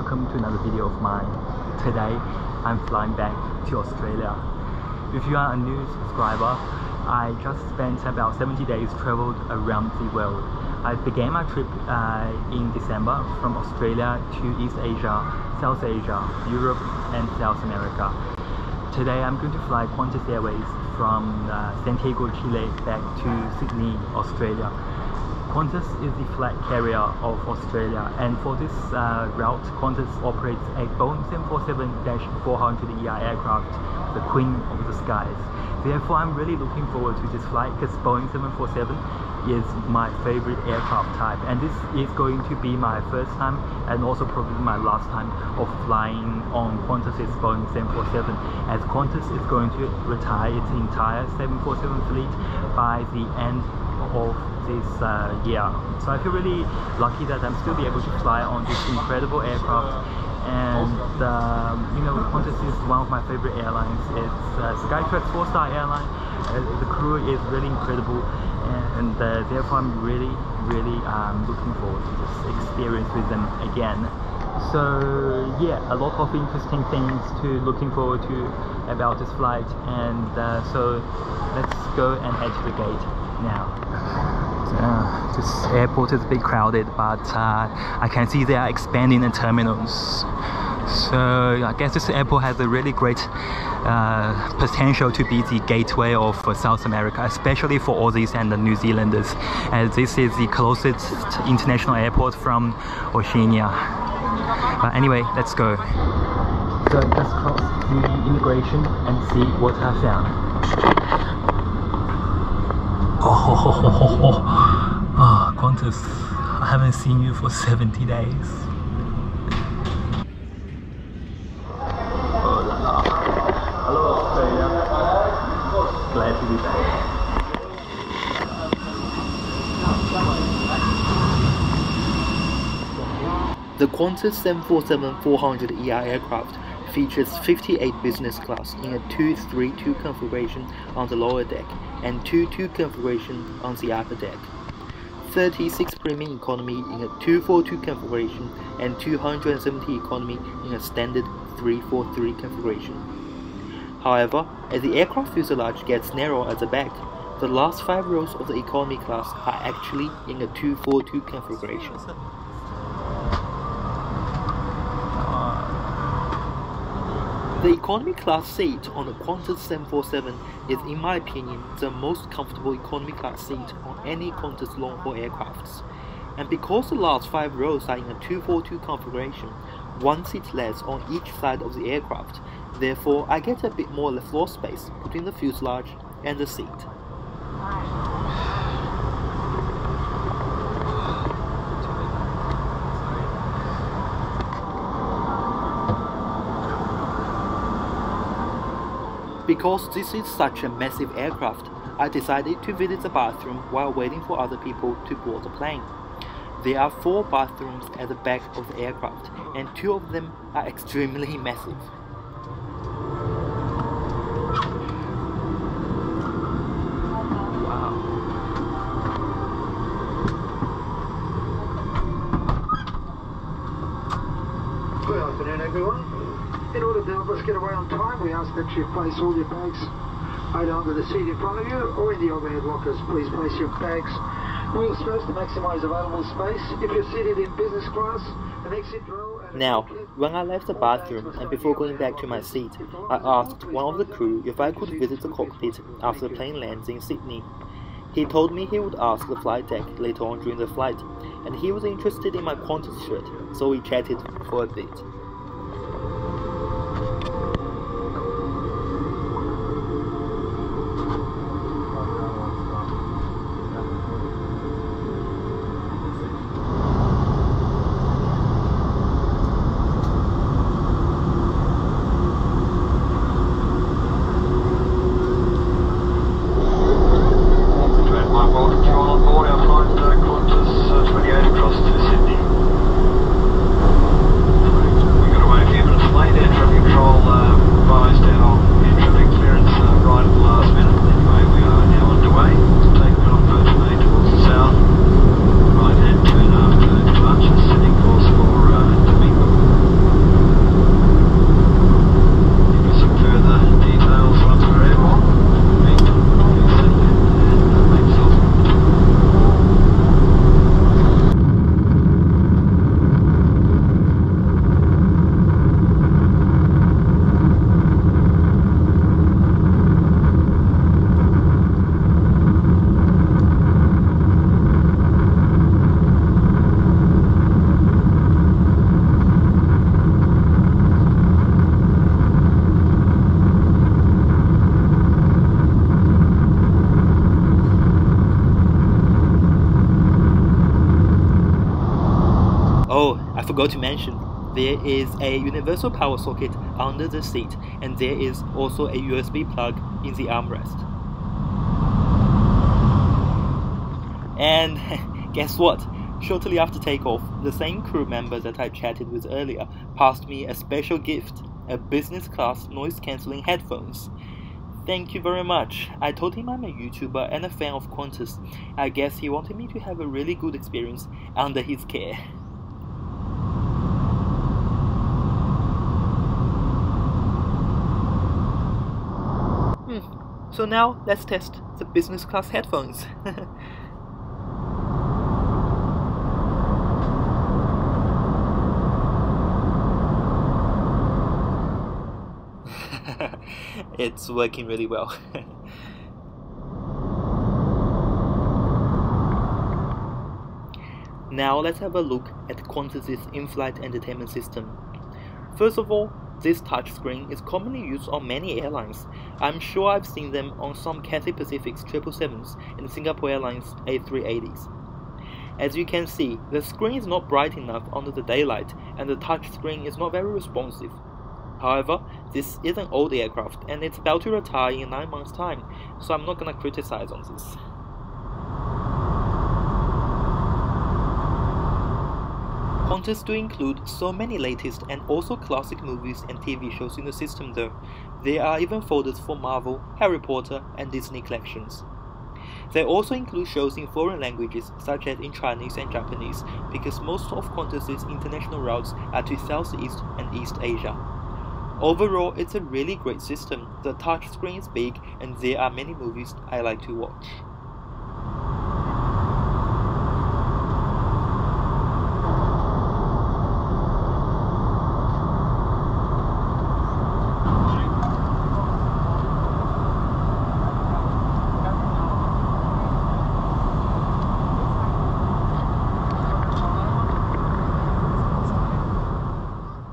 welcome to another video of mine. Today I'm flying back to Australia. If you are a new subscriber, I just spent about 70 days traveled around the world. I began my trip in December from Australia to East Asia, South Asia, Europe and South America. Today I'm going to fly Qantas Airways from Santiago, Chile back to Sydney, Australia. Qantas is the flag carrier of Australia, and for this route, Qantas operates a Boeing 747-400ER aircraft, the queen of the skies. Therefore, I'm really looking forward to this flight because Boeing 747 is my favorite aircraft type, and this is going to be my first time and also probably my last time of flying on Qantas's Boeing 747, as Qantas is going to retire its entire 747 fleet by the end of this year. So I feel really lucky that I'm still be able to fly on this incredible aircraft. And you know, Qantas is one of my favorite airlines. It's Skytrax 4-star airline. The crew is really incredible, and therefore I'm really looking forward to this experience with them again. So yeah, a lot of interesting things to looking forward to about this flight, and so let's go and head to the gate now. This airport is a bit crowded, but I can see they are expanding the terminals. So I guess this airport has a really great potential to be the gateway of South America, especially for Aussies and the New Zealanders, as this is the closest international airport from Oceania. But anyway, let's go. So let's cross the immigration and see what I found. Oh, Qantas, I haven't seen you for 70 days. Oh la la. Hello Australia. Glad to be back. The Qantas 747-400ER aircraft features 58 business class in a 2-3-2 configuration on the lower deck and 2-2 configuration on the upper deck, 36 premium economy in a 2-4-2 configuration, and 270 economy in a standard 3-4-3 configuration. However, as the aircraft fuselage gets narrower at the back, the last 5 rows of the economy class are actually in a 2-4-2 configuration. The economy class seat on the Qantas 747 is, in my opinion, the most comfortable economy class seat on any Qantas long-haul aircrafts. And because the last 5 rows are in a 2-4-2 configuration, 1 seat less on each side of the aircraft, therefore I get a bit more floor space between the fuselage and the seat. Because this is such a massive aircraft, I decided to visit the bathroom while waiting for other people to board the plane. There are 4 bathrooms at the back of the aircraft, and 2 of them are extremely massive. Wow. Good afternoon, everyone. In order to help us get away on time, we ask that you place all your bags either under the seat in front of you or in the overhead lockers. Please place your bags wheels first to maximise available space. If you're seated in business class, an exit row... Now, when I left the bathroom and before going back to my seat, I asked one of the crew if I could visit the cockpit after the plane lands in Sydney. He told me he would ask the flight deck later on during the flight, and he was interested in my Qantas shirt, so we chatted for a bit. forgot to mention, there is a universal power socket under the seat, and there is also a USB plug in the armrest. And guess what? Shortly after takeoff, the same crew member that I chatted with earlier passed me a special gift, a business class noise cancelling headphones. Thank you very much. I told him I'm a YouTuber and a fan of Qantas. I guess he wanted me to have a really good experience under his care. So now let's test the business class headphones. It's working really well. Now let's have a look at Qantas's in-flight entertainment system. First of all, this touchscreen is commonly used on many airlines. I'm sure I've seen them on some Cathay Pacific's 777s and Singapore Airlines A380s. As you can see, the screen is not bright enough under the daylight and the touchscreen is not very responsive. However, this is an old aircraft and it's about to retire in 9 months' time, so I'm not gonna criticize on this. Qantas do include so many latest and also classic movies and TV shows in the system though. There are even folders for Marvel, Harry Potter and Disney collections. They also include shows in foreign languages such as in Chinese and Japanese because most of Qantas's international routes are to Southeast and East Asia. Overall, it's a really great system. The touchscreen is big and there are many movies I like to watch.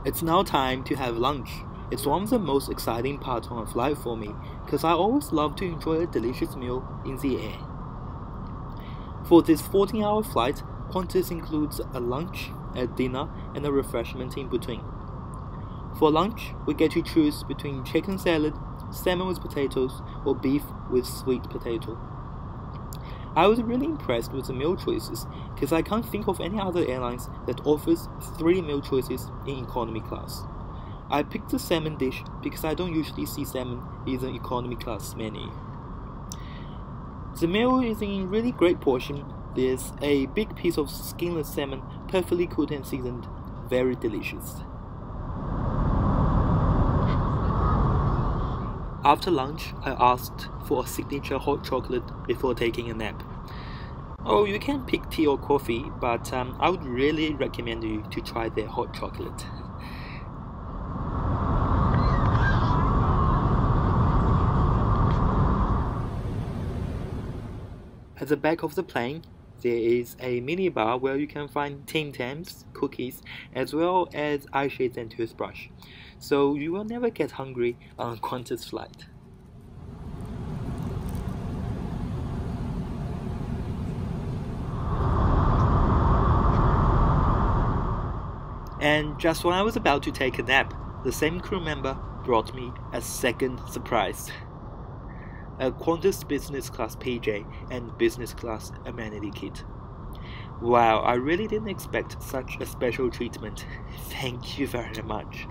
It's now time to have lunch. It's one of the most exciting parts on a flight for me, because I always love to enjoy a delicious meal in the air. For this 14-hour flight, Qantas includes a lunch, a dinner, and a refreshment in between. For lunch, we get to choose between chicken salad, salmon with potatoes, or beef with sweet potato. I was really impressed with the meal choices, because I can't think of any other airlines that offers 3 meal choices in economy class. I picked the salmon dish because I don't usually see salmon in the economy class menu. The meal is in really great portion. There's a big piece of skinless salmon, perfectly cooked and seasoned, very delicious. After lunch, I asked for a signature hot chocolate before taking a nap. Oh, you can pick tea or coffee, but I would really recommend you to try their hot chocolate. At the back of the plane, there is a mini bar where you can find Tim Tams, cookies, as well as eye shades and toothbrush. So you will never get hungry on a Qantas flight. And just when I was about to take a nap, the same crew member brought me a second surprise. A Qantas business class PJ and business class amenity kit. Wow, I really didn't expect such a special treatment. Thank you very much.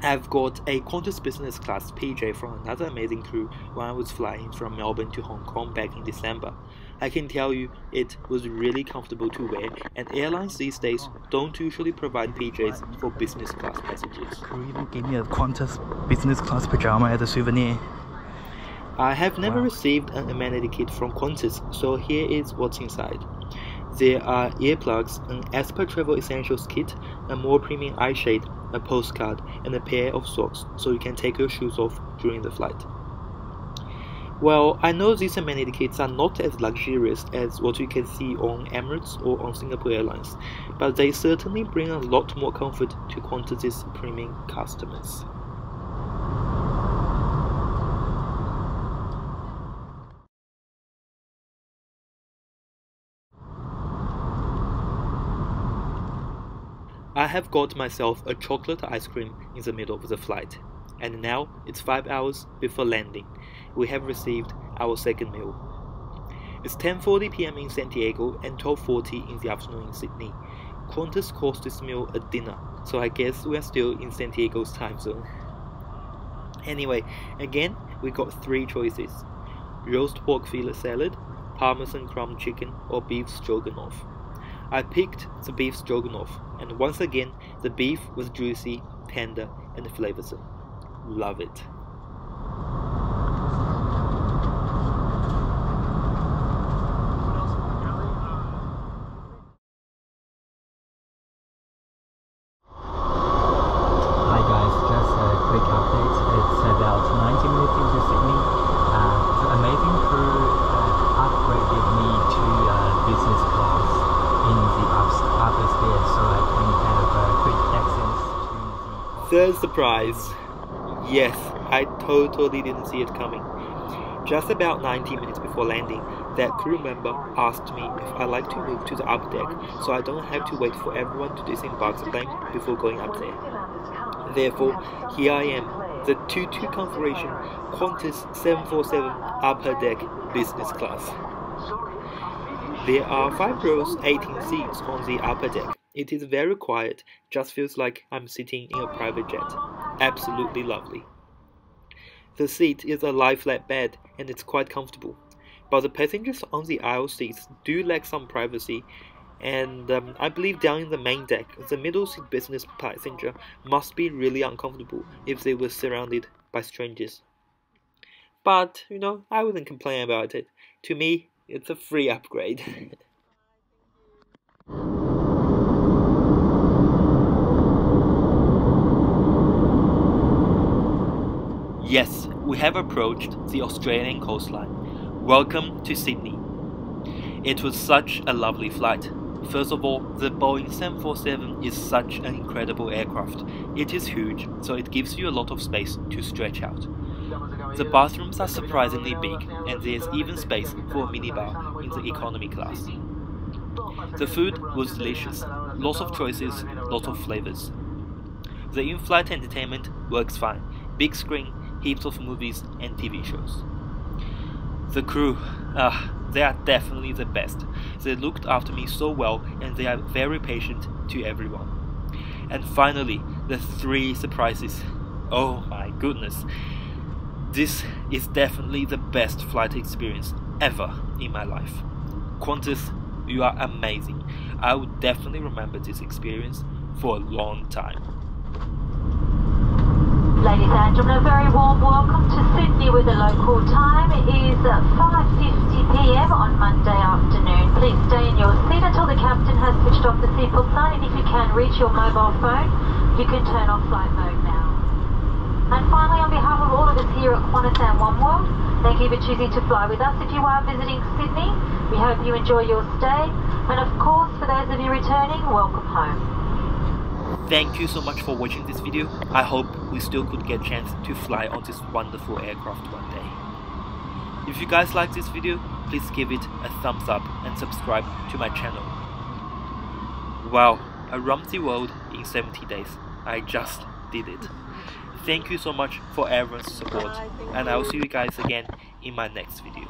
I've got a Qantas business class PJ from another amazing crew when I was flying from Melbourne to Hong Kong back in December. I can tell you it was really comfortable to wear, and airlines these days don't usually provide PJs for business class passengers. Crew even gave me a Qantas business class pajama as a souvenir. I have never received an amenity kit from Qantas, so here is what's inside. There are earplugs, an As Per Travel Essentials kit, a more premium eye shade, a postcard, and a pair of socks so you can take your shoes off during the flight. Well, I know these amenity kits are not as luxurious as what you can see on Emirates or on Singapore Airlines, but they certainly bring a lot more comfort to Qantas's premium customers. have got myself a chocolate ice cream in the middle of the flight, and now it's 5 hours before landing. We have received our second meal. It's 10:40 PM in San Diego and 12:40 in the afternoon in Sydney. Qantas calls this meal a dinner, so I guess we are still in San Diego's time zone. Anyway, again, we got 3 choices: roast pork fillet salad, parmesan crumb chicken, or beef stroganoff. I picked the beef stroganoff, and once again, the beef was juicy, tender, and flavoursome. Love it. Hi guys, just a quick update. It's about 90 minutes into Sydney. The amazing crew upgraded me to business class in the upstairs, so I can have quick access to the... Third surprise. Yes, I totally didn't see it coming. Just about 90 minutes before landing, that crew member asked me if I'd like to move to the upper deck so I don't have to wait for everyone to disembark the plane before going up there. Therefore, here I am, the 2-2 configuration Qantas 747 upper deck business class. There are 5 rows, 18 seats on the upper deck. It is very quiet, just feels like I'm sitting in a private jet. Absolutely lovely. The seat is a lie-flat bed and it's quite comfortable, but the passengers on the aisle seats do lack some privacy, and I believe down in the main deck, the middle seat business passenger must be really uncomfortable if they were surrounded by strangers. But, you know, I wouldn't complain about it. To me, it's a free upgrade. Yes, we have approached the Australian coastline. Welcome to Sydney. It was such a lovely flight. First of all, the Boeing 747 is such an incredible aircraft. It is huge, so it gives you a lot of space to stretch out. The bathrooms are surprisingly big, and there's even space for a minibar in the economy class. The food was delicious, lots of choices, lots of flavors. The in-flight entertainment works fine, big screen, heaps of movies and TV shows. The crew, they are definitely the best. They looked after me so well and they are very patient to everyone. And finally, the 3 surprises. Oh my goodness. This is definitely the best flight experience ever in my life. Qantas, you are amazing. I would definitely remember this experience for a long time. Ladies and gentlemen, a very warm welcome to Sydney with the local time. It is 5:50 PM on Monday afternoon. Please stay in your seat until the captain has switched off the seatbelt sign, and if you can reach your mobile phone, you can turn off flight mode now. And finally, on behalf of all of us here at Qantas and Oneworld, thank you for choosing to fly with us. If you are visiting Sydney, we hope you enjoy your stay. And of course, for those of you returning, welcome home. Thank you so much for watching this video. I hope we still could get a chance to fly on this wonderful aircraft one day. If you guys like this video, please give it a thumbs up and subscribe to my channel. Wow, a Rumsey World in 70 days. I just did it. Thank you so much for everyone's support, and I'll see you guys again in my next video.